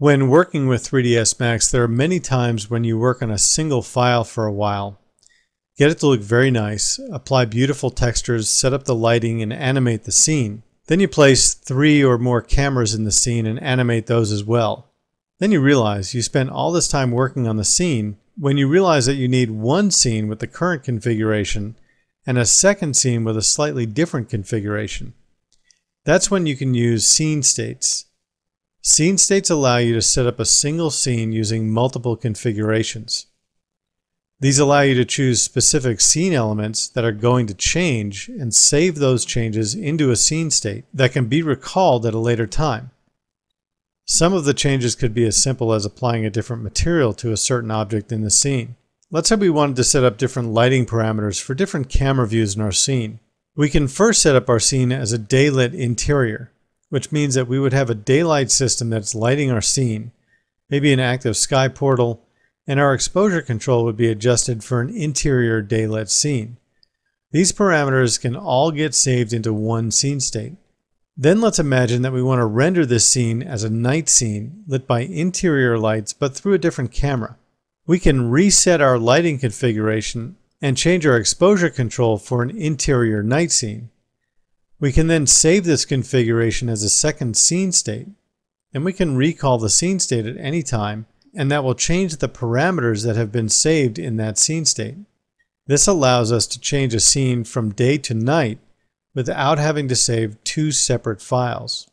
When working with 3ds Max, there are many times when you work on a single file for a while. Get it to look very nice, apply beautiful textures, set up the lighting, and animate the scene. Then you place 3 or more cameras in the scene and animate those as well. Then you realize you spent all this time working on the scene when you realize that you need one scene with the current configuration and a second scene with a slightly different configuration. That's when you can use scene states. Scene states allow you to set up a single scene using multiple configurations. These allow you to choose specific scene elements that are going to change and save those changes into a scene state that can be recalled at a later time. Some of the changes could be as simple as applying a different material to a certain object in the scene. Let's say we wanted to set up different lighting parameters for different camera views in our scene. We can first set up our scene as a daylit interior, which means that we would have a daylight system that's lighting our scene, maybe an active sky portal, and our exposure control would be adjusted for an interior daylit scene. These parameters can all get saved into one scene state. Then let's imagine that we want to render this scene as a night scene lit by interior lights but through a different camera. We can reset our lighting configuration and change our exposure control for an interior night scene. We can then save this configuration as a second scene state, and we can recall the scene state at any time, and that will change the parameters that have been saved in that scene state. This allows us to change a scene from day to night without having to save two separate files.